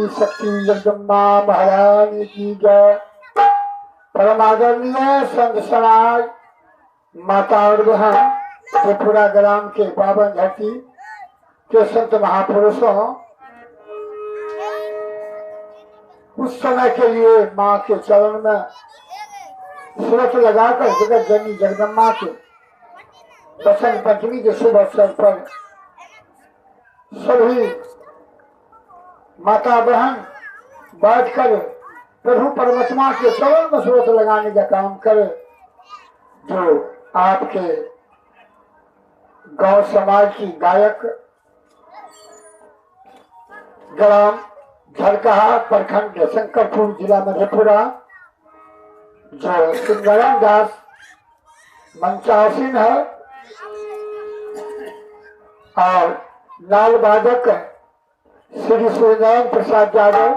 शक्ति जगदम्बा महारानी की जय। परम आदरणीय संत समाज, माता और बहन, त्रिपुरा ग्राम के पावन धरती के संत महापुरुषों, उस समय के लिए माँ के चरण में सुरत लगाकर जगत जननी जगदम्बा के बसंत पंचमी के शुभ अवसर पर सभी माता बहन बैठकर प्रभु परमात्मा के चरण में सुरत लगाने का काम करे। जो आपके गांव समाज की गायक, ग्राम झरकहा, प्रखंड शंकरपुर, जिला मधेपुरा, जो सिंगरण दास मंचासीन है, और लाल वादक श्री सूर्यनारायण प्रसाद यादव,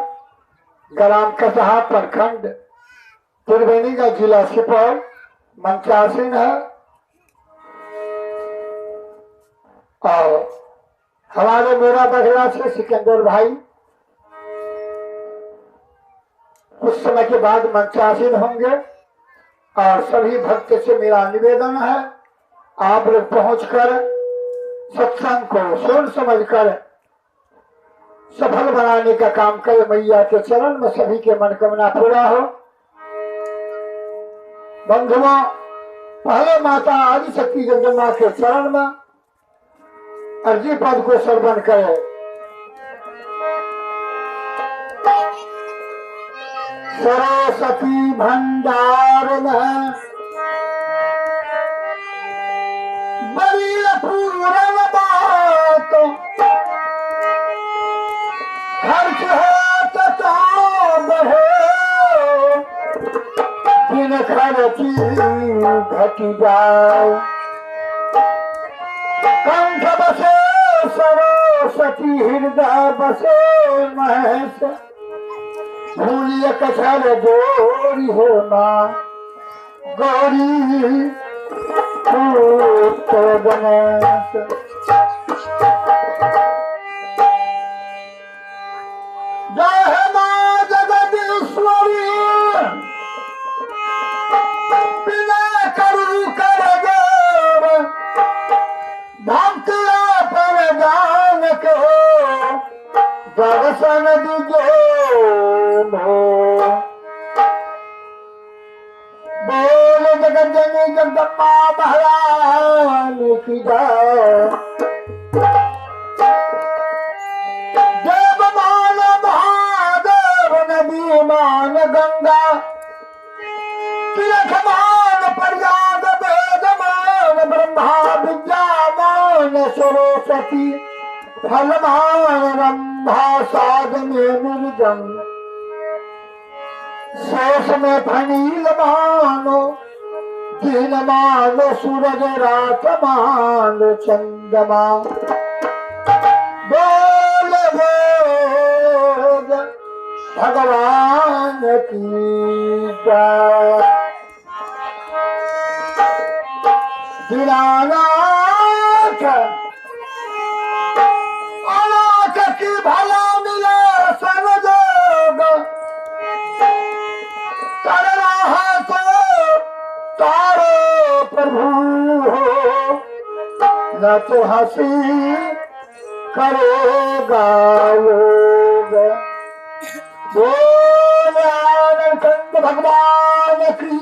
ग्राम कसहा, प्रखंड त्रिवेणी का जिला सुपौल, मंचासीन है। और हमारे मेरा बघला से सिकंदर भाई कुछ समय के बाद मंचासीन होंगे। और सभी भक्त से मेरा निवेदन है, आप लोग पहुंचकर सत्संग को सुन समझकर सफल बनाने का काम करे। मैया के चरण में सभी के मनोकामना पूरा हो। बंधुओं, पहले माता आदिशक्ति जगदम्बा के चरण में अर्जी पद को श्रवण करे। सरस्वती भंडार में बड़ी पूरन बात खर्च हो तो बहे बिन खर्ची घटी जाए। कंठ बसे सरस्वती हृदय बसे महेश भूलिय कछल जोड़ी हो मां गौरी पुत्र गणेश। जय मां जगदीश्वरी बिना करू कर देव भक्ति पर जान के दर्शन दीजिए बोल जगत जननी जगदम्बा महारानी की जय। देव मान महादेव नदी मान गंगा तीर्थ मान प्रयाग वेद मान ब्रह्मा विद्या मान सरस्वती फल मान रंभा साध में मृदंग शेष में फनील मानो दिन मानो सूरज रात मानो चंद्रमा। बोल बोल भगवान की जय। दीनानाथ अनाथ की भला मिले संजोग कर रहा तो तारो प्रभु हो न तो हंसी करेगा लोग। बोल आनंद भगवान की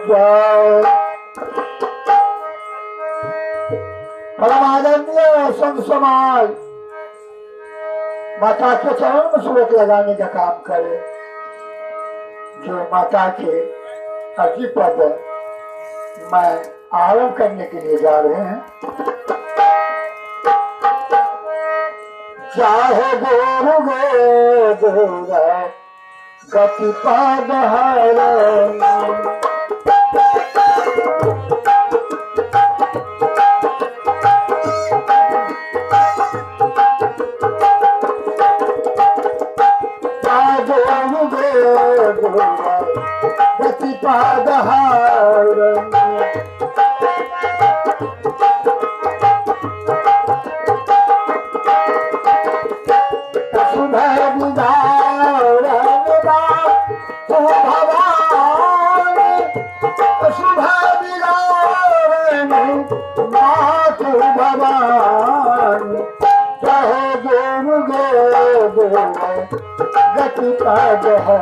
जय। परमानंदीय संत समाज माता के चरण में सुरत लगाने का काम करे। जो माता के अर्जी पद मैं आरंभ करने के लिए जा रहे हैं। चाहे गोरु गोरा गति पद गति पाद सुबह मातु भवानी चाहे गोरु गति पाद है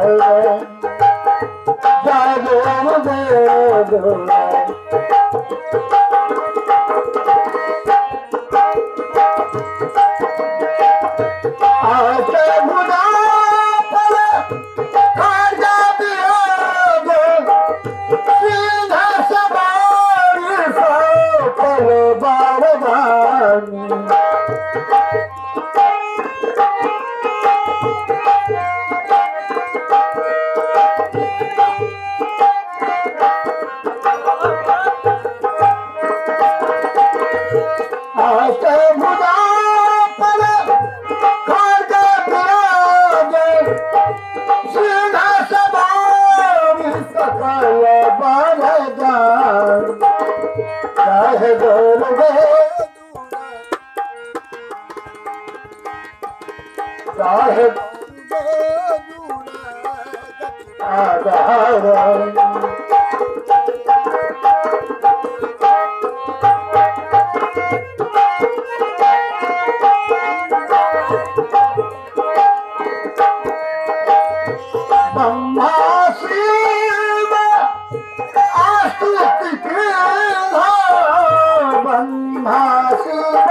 सिंहासीन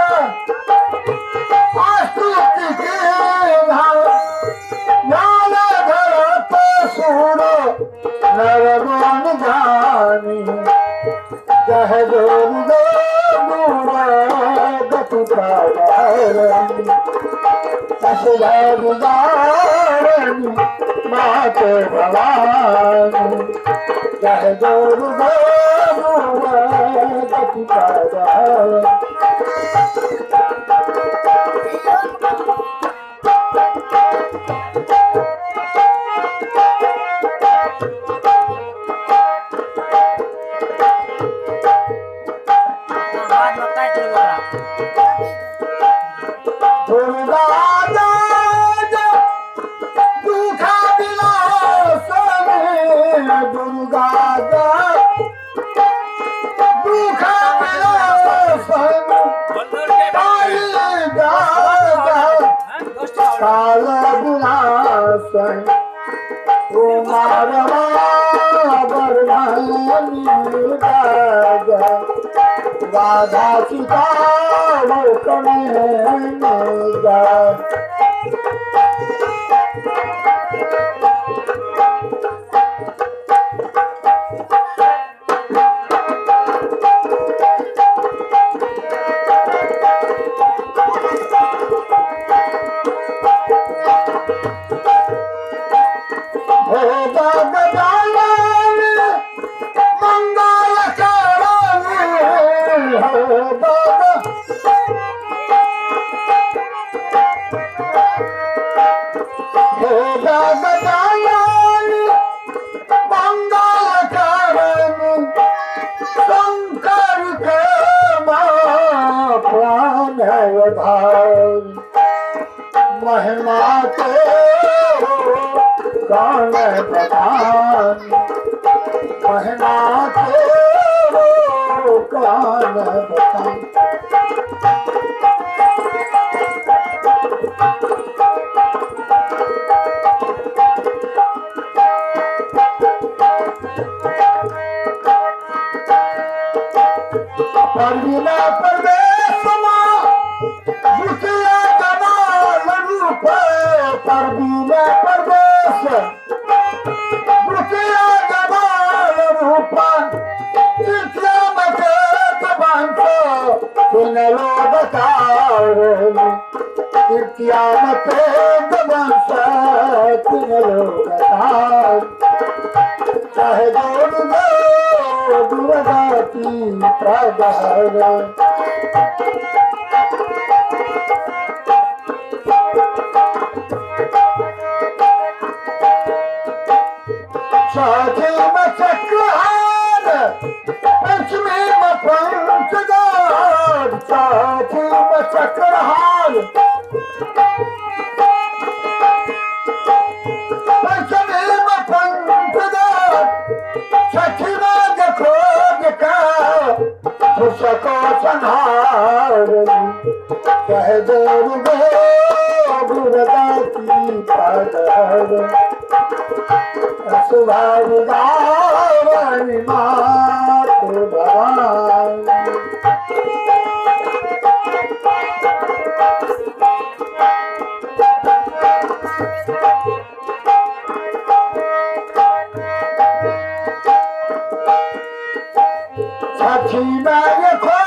आस्तुति के ज्ञान धरत सूर नरमान जानी जह जोर गति असुधारी माते भवानी जह जोर गति राधा सीता महिमा के कौन बतान महिमा के कौन बतान परवीना परदेश परवीना परदेश रुकिया जमाल रूपा चित्रा मते तबांतो सुन लो बताओ चित्रा मते तबांतो सुन लो बताओ चाहे जोड़ दो दुर्गाती प्रदान साथी में चक्रहार पंचमी में पंचदार साथी में चक्रहार पंचमी में पंचदार छठी में देखो देखा उसको संहार कह जोर गो बुरदा की पादर सुभावानी मातु भवानी छठी में